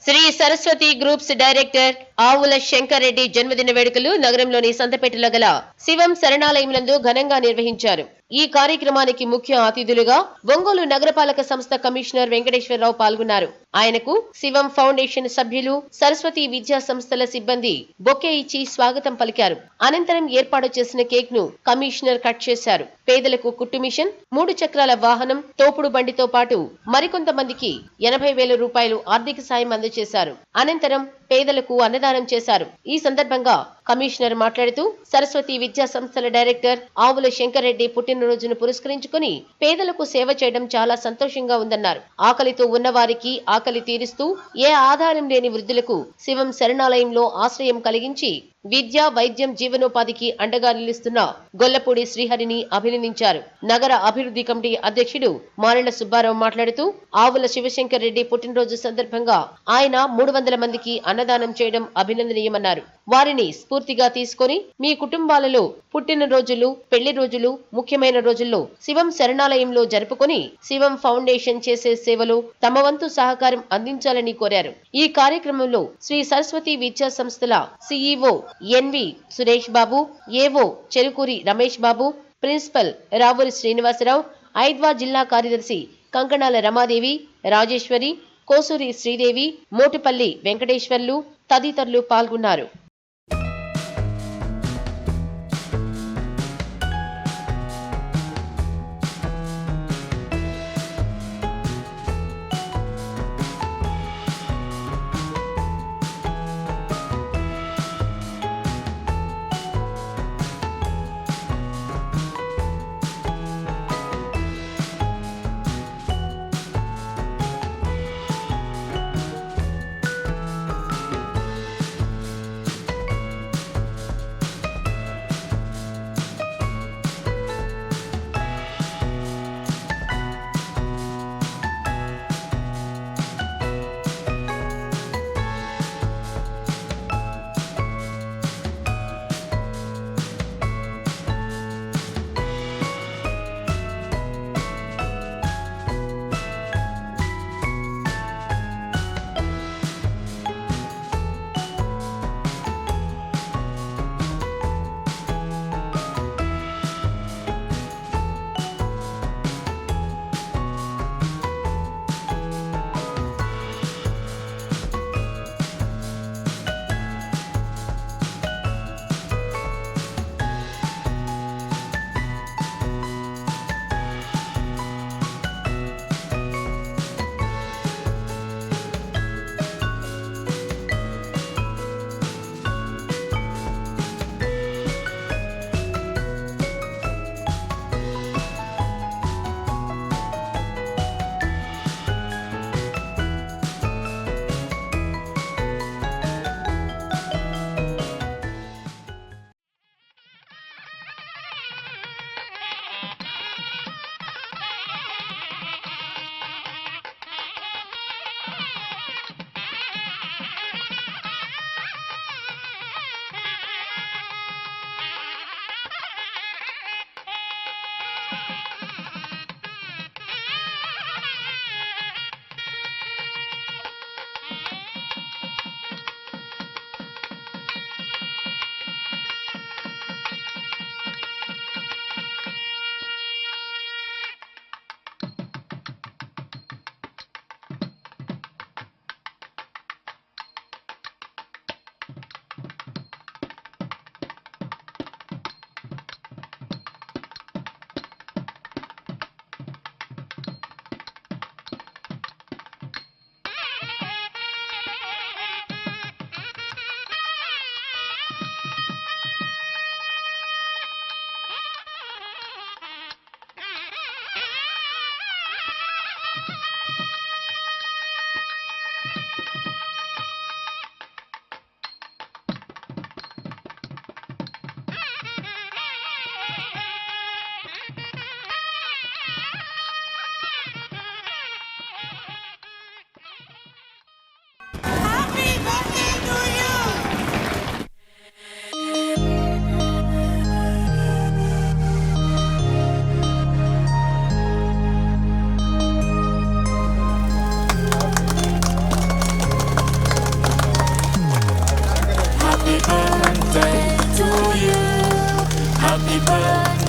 Shri Saraswati groups director ఆవుల శంకర్ రెడ్డి జన్మదిన వేడుకలు నగరంలోని సంతపేటలో గల శివం శరణాలయంనందు ఘనంగా నిర్వహించారు. ఈ కార్యక్రమానికి ముఖ్య అతిథులుగా ఒంగోలు నగరపాలక సంస్థ కమిషనర్ వెంకటేశ్వరరావు పాల్గొన్నారు. ఆయనకు శివం ఫౌండేషన్ సభ్యులు, సరస్వతి విద్యా సంస్థల సిబ్బంది బొకే ఇచ్చి స్వాగతం పలికారు. అనంతరం ఏర్పాటు చేసిన కేక్ ను కమిషనర్ కట్ చేశారు. పేదలకు కుట్టు మిషన్, 3 చక్రాల వాహనం, తోపుడు బండితో పాటు మరికొంతమందికి 80,000 రూపాయలు ఆర్థిక సాయం అందజేశారు. అనంతరం పేదలకు అన్నదానం చేశారు. ఈ సందర్భంగా కమిషనర్ మాట్లాడుతూ సరస్వతి విద్యా సంస్థల డైరెక్టర్ ఆవుల శంకర్ రెడ్డి పుట్టినరోజును పురస్కరించుకుని పేదలకు సేవ చేయడం చాలా సంతోషంగా ఉందన్నారు. ఆకలితో ఉన్నవారికి ఆకలి తీరుస్తూ ఏ ఆధారం లేని వృద్ధులకు శివం శరణాలయంలో ఆశ్రయం కలిగించి విద్య, వైద్యం, జీవనోపాధికి అండగా నిలుస్తున్న గొల్లపూడి శ్రీహరిని అభినందించారు. నగర అభివృద్ధి కమిటీ అధ్యక్షుడు మారెళ్ల సుబ్బారావు మాట్లాడుతూ ఆవుల శివశంకర్ రెడ్డి పుట్టినరోజు సందర్భంగా ఆయన 300 మందికి అన్నదానం చేయడం అభినందనీయమన్నారు. వారిని స్ఫూర్తిగా తీసుకొని మీ కుటుంబాలలో పుట్టినరోజులు, పెళ్లి రోజులు, ముఖ్యమైన రోజుల్లో శివం శరణాలయంలో జరుపుకొని శివం ఫౌండేషన్ చేసే సేవలో తమ వంతు సహకారం అందించాలని కోరారు. ఈ కార్యక్రమంలో శ్రీ సరస్వతి విద్యా సంస్థల సిఇఓ ఎన్వి సురేష్ బాబు, ఏవో చెరుకూరి రమేష్ బాబు, ప్రిన్సిపల్ రావూరి శ్రీనివాసరావు, ఐద్వా జిల్లా కార్యదర్శి కంకణాల రమాదేవి, రాజేశ్వరి, కోసూరి శ్రీదేవి, మోటుపల్లి వెంకటేశ్వర్లు తదితరులు పాల్గొన్నారు.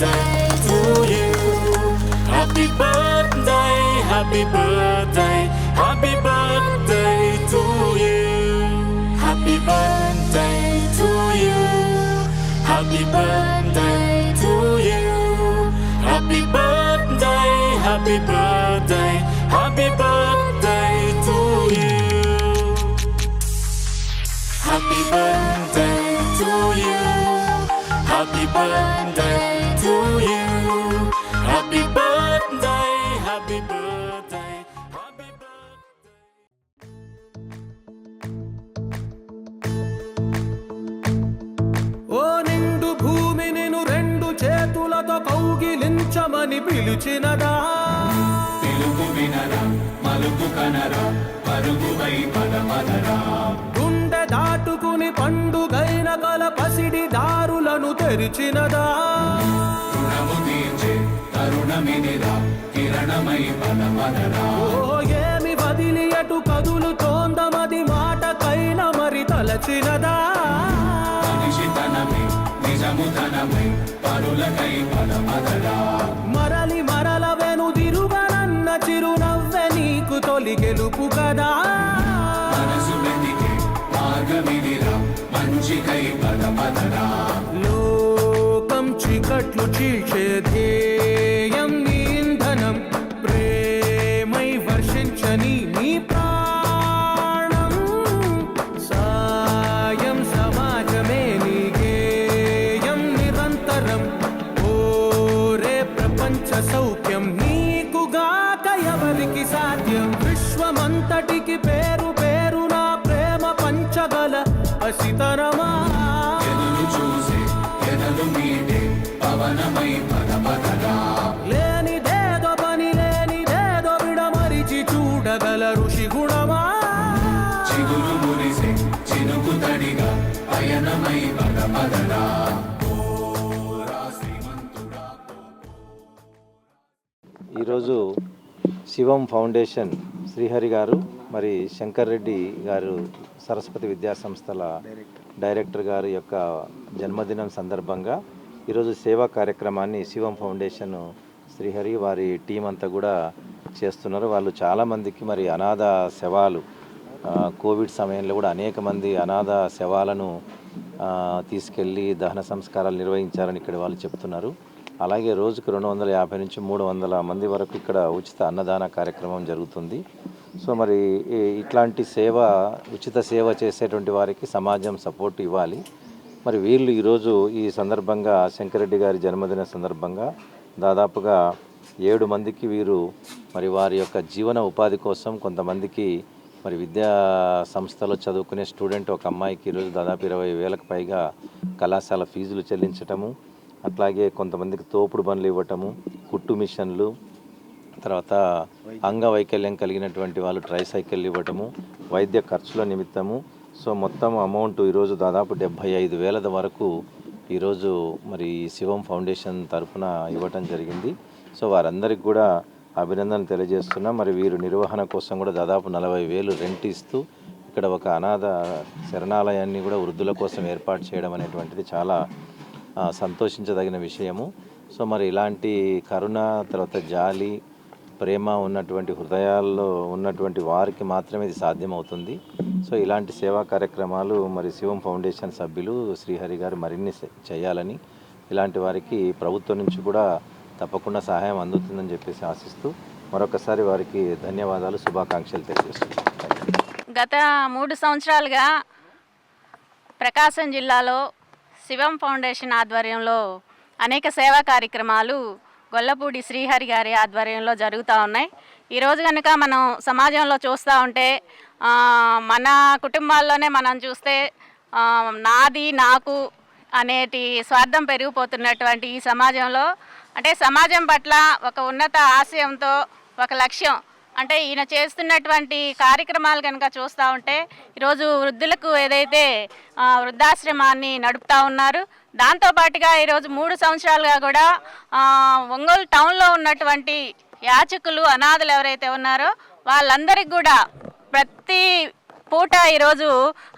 birthday to you. Happy birthday, happy birthday, happy birthday to you. Happy birthday to you. Happy birthday to you. Happy birthday, happy birthday, happy birthday to you. Happy birthday to you. Happy birthday to you. Happy birthday, happy birthday, happy birthday. ఓ నిండు భూమి నిన్ను రెండు చేతులతో కౌగిలించమని పిలిచినదా, పిలుపు వినరా మలుపు కనరా పరుగువై పదమదరా, గుండె దాటుకుని పండుగైన కల పసిడి దారులను తెరిచినదా, రుణము తీర్చే తరుణమినిరా కిరణమై పదమదరా, ఓ ఏమి వదిలి అటు కదులుతోందమది మాటకైన మరి తలచినదా, మనిషితనమై నిజముతనమై పరులకై పదమదరా, మరలి మరల వెనుదిరుగనన్న చిరునవ్వె నీకు తొలి గెలుపు కదా, మనసు వెతికే మార్గమినిరా మంచికై పదమదరా, లోకం చీకట్లు చీల్చే ధ్యేయం నీ ఇంధనం, ప్రేమై వర్షించని నీ ప్రాణం, సాయం సమాజమే నీ గేయం నిరంతరం, ఓరే ప్రపంచ సౌఖ్యం నీకుగాక ఎవరికి సాధ్యం, విశ్వమంతటికి పేరు పేరు నా ప్రేమ పంచగల అసితరమా, ఎదురు చూసే ఎదలు మీటే పవనమై పదమదరా, లేనిదేదో పని లేనిదేదో విడమరిచి చూడగల ఋషి గుణమా, చిగురు మురిసే చినుకు తడిగా పయనమై పదమదరా, ఈరోజు శివం ఫౌండేషన్ శ్రీహరి గారు మరి శంకర్ రెడ్డి గారు సరస్వతి విద్యా సంస్థల డైరెక్టర్ గారి యొక్క జన్మదినం సందర్భంగా ఈరోజు సేవా కార్యక్రమాన్ని శివం ఫౌండేషన్ శ్రీహరి వారి టీం అంతా కూడా చేస్తున్నారు. వాళ్ళు చాలామందికి మరి అనాథ శవాలు కోవిడ్ సమయంలో కూడా అనేక మంది అనాథ శవాలను తీసుకెళ్ళి దహన సంస్కారాలు నిర్వహించారని ఇక్కడ వాళ్ళు చెప్తున్నారు. అలాగే రోజుకు 250 నుంచి 300 మంది వరకు ఇక్కడ ఉచిత అన్నదాన కార్యక్రమం జరుగుతుంది. సో మరి ఇట్లాంటి సేవ ఉచిత సేవ చేసేటువంటి వారికి సమాజం సపోర్ట్ ఇవ్వాలి. మరి వీళ్ళు ఈరోజు ఈ సందర్భంగా శంకరెడ్డి గారి జన్మదిన సందర్భంగా దాదాపుగా 7 మందికి వీరు మరి వారి యొక్క జీవన ఉపాధి కోసం కొంతమందికి మరి విద్యా సంస్థలో చదువుకునే స్టూడెంట్ ఒక అమ్మాయికి ఈరోజు దాదాపు 20,000కు పైగా కళాశాల ఫీజులు చెల్లించటము, అట్లాగే కొంతమందికి తోపుడు బండ్లు ఇవ్వటము, కుట్టు మిషన్లు, తర్వాత అంగవైకల్యం కలిగినటువంటి వాళ్ళు ట్రైసైకిల్ ఇవ్వటము, వైద్య ఖర్చుల నిమిత్తము. సో మొత్తం అమౌంట్ ఈరోజు దాదాపు 75,000 వరకు ఈరోజు మరి శివం ఫౌండేషన్ తరఫున ఇవ్వటం జరిగింది. సో వారందరికీ కూడా అభినందనలు తెలియజేస్తున్నాం. మరి వీరు నిర్వహణ కోసం కూడా దాదాపు 40,000 రెంట్ ఇస్తూ ఇక్కడ ఒక అనాథ శరణాలయాన్ని కూడా వృద్ధుల కోసం ఏర్పాటు చేయడం అనేటువంటిది చాలా సంతోషించదగిన విషయము. సో మరి ఇలాంటి కరుణ, తర్వాత జాలి, ప్రేమ ఉన్నటువంటి హృదయాల్లో ఉన్నటువంటి వారికి మాత్రమే ఇది సాధ్యమవుతుంది. సో ఇలాంటి సేవా కార్యక్రమాలు మరి శివం ఫౌండేషన్ సభ్యులు శ్రీహరి గారు మరిన్ని చేయాలని, ఇలాంటి వారికి ప్రభుత్వం నుంచి కూడా తప్పకుండా సహాయం అందుతుందని చెప్పేసి ఆశిస్తూ మరొకసారి వారికి ధన్యవాదాలు, శుభాకాంక్షలు తెలియజేస్తున్నాను. గత 3 సంవత్సరాలుగా ప్రకాశం జిల్లాలో శివం ఫౌండేషన్ ఆధ్వర్యంలో అనేక సేవా కార్యక్రమాలు గొల్లపూడి శ్రీహరి గారి ఆధ్వర్యంలో జరుగుతూ ఉన్నాయి. ఈరోజు కనుక మనం సమాజంలో చూస్తూ ఉంటే మన కుటుంబాల్లోనే మనం చూస్తే నాది నాకు అనేటి స్వార్థం పెరిగిపోతున్నటువంటి ఈ సమాజంలో, అంటే సమాజం పట్ల ఒక ఉన్నత ఆశయంతో ఒక లక్ష్యం, అంటే ఈయన చేస్తున్నటువంటి కార్యక్రమాలు కనుక చూస్తూ ఉంటే ఈరోజు వృద్ధులకు ఏదైతే వృద్ధాశ్రమాన్ని నడుపుతూ ఉన్నారు, దాంతోపాటుగా ఈరోజు 3 సంవత్సరాలుగా కూడా ఒంగోలు టౌన్లో ఉన్నటువంటి యాచకులు, అనాథలు ఎవరైతే ఉన్నారో వాళ్ళందరికీ కూడా ప్రతి పూట ఈరోజు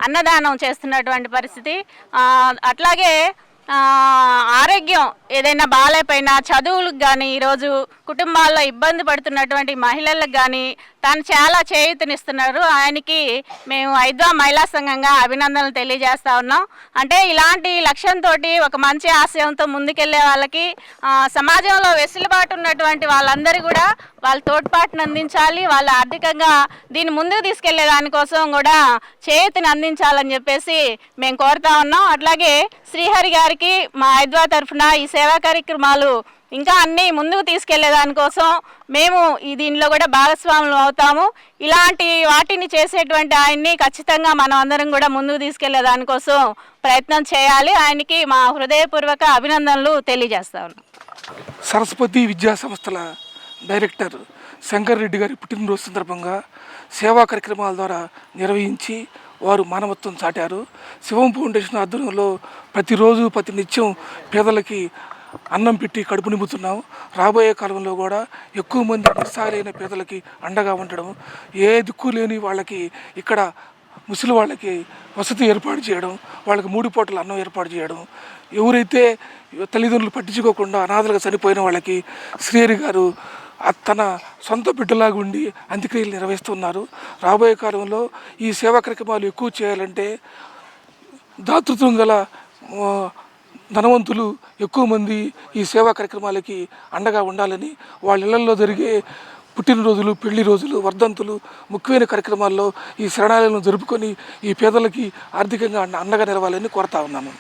అన్నదానం చేస్తున్నటువంటి పరిస్థితి. అట్లాగే ఆరోగ్యం ఏదైనా బాగాలేకపోయినా చదువులకు కానీ ఈరోజు కుటుంబాల్లో ఇబ్బంది పడుతున్నటువంటి మహిళలకు కానీ తాను చాలా చేయూతనిస్తున్నారు. ఆయనకి మేము ఐద్వా మహిళా సంఘంగా అభినందనలు తెలియజేస్తా ఉన్నాం. అంటే ఇలాంటి లక్ష్యంతో ఒక మంచి ఆశయంతో ముందుకెళ్లే వాళ్ళకి సమాజంలో వెసులుబాటు ఉన్నటువంటి వాళ్ళందరూ కూడా వాళ్ళ తోడ్పాటును అందించాలి, వాళ్ళ ఆర్థికంగా దీన్ని ముందుకు తీసుకెళ్లే దానికోసం కూడా చేయూతని అందించాలని చెప్పేసి మేము కోరుతా ఉన్నాం. అట్లాగే శ్రీహరి గారికి మా ఐద్వా తరఫున ఈ సేవా కార్యక్రమాలు ఇంకా అన్నీ ముందుకు తీసుకెళ్లే దానికోసం మేము దీనిలో కూడా భాగస్వాములు అవుతాము. ఇలాంటి వాటిని చేసేటువంటి ఆయన్ని ఖచ్చితంగా మనం అందరం కూడా ముందుకు తీసుకెళ్లే దానికోసం ప్రయత్నం చేయాలి. ఆయనకి మా హృదయపూర్వక అభినందనలు తెలియజేస్తా ఉన్నాం. సరస్వతి విద్యా సంస్థల డైరెక్టర్ శంకర్ రెడ్డి గారి పుట్టినరోజు సందర్భంగా సేవా కార్యక్రమాల ద్వారా నిర్వహించి వారు మానవత్వం చాటారు. శివం ఫౌండేషన్ ఆధ్వర్యంలో ప్రతిరోజు ప్రతి నిత్యం పేదలకి అన్నం పెట్టి కడుపు నింపుతున్నాం. రాబోయే కాలంలో కూడా ఎక్కువ మంది నిస్సహాయులైన పేదలకి అండగా ఉండడం, ఏ దిక్కు లేని వాళ్ళకి ఇక్కడ ముసలి వాళ్ళకి వసతి ఏర్పాటు చేయడం, వాళ్ళకి 3 పూటల అన్నం ఏర్పాటు చేయడం, ఎవరైతే తల్లిదండ్రులు పట్టించుకోకుండా అనాథలుగా చనిపోయిన వాళ్ళకి శ్రీహరి గారు తన సొంత బిడ్డలాగా ఉండి అంత్యక్రియలు నిర్వహిస్తున్నారు. రాబోయే కాలంలో ఈ సేవా కార్యక్రమాలు ఎక్కువ చేయాలంటే దాతృత్వం గల ధనవంతులు ఎక్కువ మంది ఈ సేవా కార్యక్రమాలకి అండగా ఉండాలని, వాళ్ళ ఇళ్లలో జరిగే పుట్టినరోజులు, పెళ్లి రోజులు, వర్ధంతులు, ముఖ్యమైన కార్యక్రమాల్లో ఈ శరణాలయాలను జరుపుకొని ఈ పేదలకి ఆర్థికంగా అండగా నిలవాలని కోరుతా ఉన్నాను.